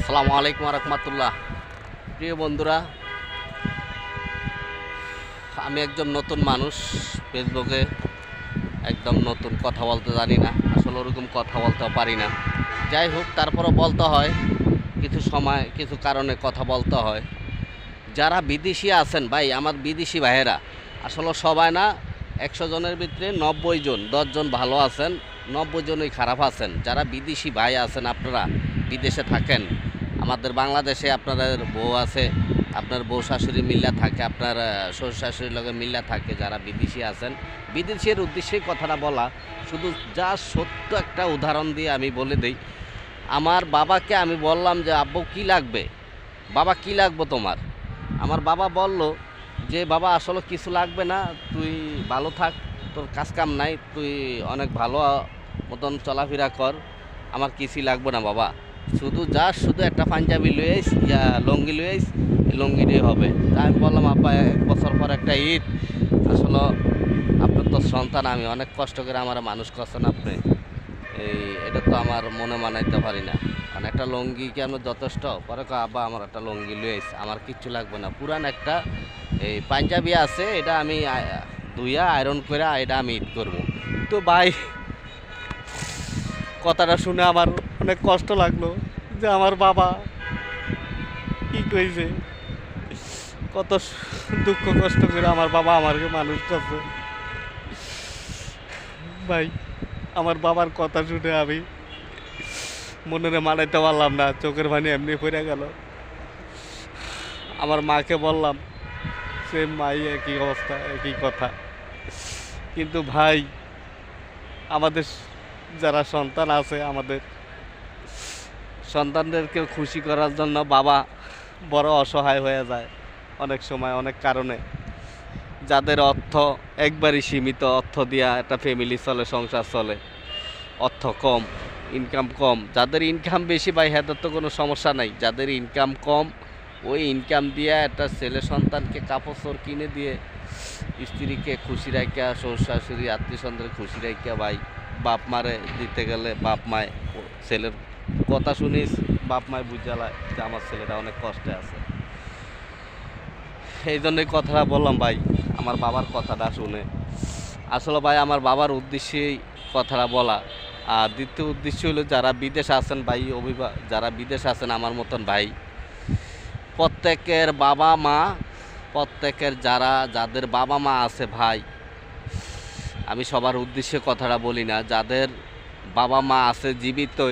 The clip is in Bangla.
আসসালামু আলাইকুম রহমতুল্লাহ। প্রিয় বন্ধুরা, আমি একজন নতুন মানুষ। ফেসবুকে একদম নতুন, কথা বলতে জানি না, আসলে ওরকম কথা বলতেও পারি না। যাই হোক, তারপরও বলতে হয়, কিছু সময় কিছু কারণে কথা বলতে হয়। যারা বিদেশি আছেন ভাই, আমার বিদেশি ভাইয়েরা, আসলে সবাই না, 100 জনের ভিতরে 90 জন, 10 জন ভালো আছেন, 90 জনই খারাপ আছেন। যারা বিদেশি ভাই আছেন, আপনারা বিদেশে থাকেন, আমাদের বাংলাদেশে আপনাদের বউ আছে, আপনার বউ শাশুড়ি মিল্লা থাকে, আপনার শ্বশুর শাশুড়ির লগে মিল্লা থাকে। যারা বিদেশি আছেন, বিদেশের উদ্দেশ্যেই কথাটা বলা, শুধু যা সত্য একটা উদাহরণ দিয়ে আমি বলে দিই। আমার বাবাকে আমি বললাম যে আব্বু কী লাগবে, বাবা কী লাগবে তোমার? আমার বাবা বলল যে বাবা আসলে কিছু লাগবে না, তুই ভালো থাক, তোর কাজ কাম নাই, তুই অনেক ভালো মতন চলাফেরা কর, আমার কিছুই লাগবে না বাবা, শুধু একটা পাঞ্জাবি লয়ে আইস, লঙ্গি লয়ে আইস, এই লঙ্গিটাই হবে। তা আমি বললাম আব্বা, 1 বছর পর একটা ঈদ, আসলে আপনার তো সন্তান, আমি অনেক কষ্ট করে আমার মানুষ করছেন আপনি, এটা তো আমার মনে মানাইতে পারি না, মানে একটা লঙ্গি কেন যথেষ্ট? পরে কয় আব্বা আমার একটা লঙ্গি লয়ে আইস, আমার কিচ্ছু লাগবে না, পুরান একটা এই পাঞ্জাবি আছে, এটা আমি ধুইয়া আয়রন করে এটা আমি ঈদ করবো। তো ভাই, কথাটা শুনে আমার অনেক কষ্ট লাগলো যে আমার বাবা কি কইছে, কত দুঃখ কষ্ট করে আমার বাবা আমাকে মানুষ করছে। ভাই, আমার বাবার কথা শুনে আমি মনে মানাইতে পারলাম না, চোখের পানি এমনি পড়ে গেল। আমার মাকে বললাম, সেম মাই একই অবস্থা, একই কথা। কিন্তু ভাই, আমাদের যারা সন্তান আছে, আমাদের সন্তানদেরকে খুশি করার জন্য বাবা বড় অসহায় হয়ে যায় অনেক সময়, অনেক কারণে। যাদের অর্থ একবারই সীমিত, অর্থ দিয়া একটা ফ্যামিলি চলে, সংসার চলে, অর্থ কম, ইনকাম কম। যাদের ইনকাম বেশি ভাই, হাতে তো কোনো সমস্যা নাই। যাদের ইনকাম কম, ওই ইনকাম দিয়ে একটা ছেলে সন্তানকে কাপড় চোর কিনে দিয়ে, স্ত্রীকে খুশি রাখিয়া, শ্বশুর শাশুড়ি আত্মীয় স্বজনদের খুশি রাখিয়া ভাই, বাপ মারে দিতে গেলে বাপ মায় ছেলের কথা শুনিস, বাপ মায় বুঝালায় যে আমার ছেলেটা অনেক কষ্টে আছে। এই জন্যই কথাটা বললাম ভাই, আমার বাবার কথাটা শুনে। আসলে ভাই, আমার বাবার উদ্দেশ্যেই কথাটা বলা। আর দ্বিতীয় উদ্দেশ্য হলো, যারা বিদেশ আছেন ভাই, যারা বিদেশ আছেন আমার মতন ভাই, প্রত্যেকের বাবা মা, প্রত্যেকের যাদের বাবা মা আছে ভাই, আমি সবার উদ্দেশ্যে কথাটা বলি না, যাদের বাবা মা আছে জীবিত,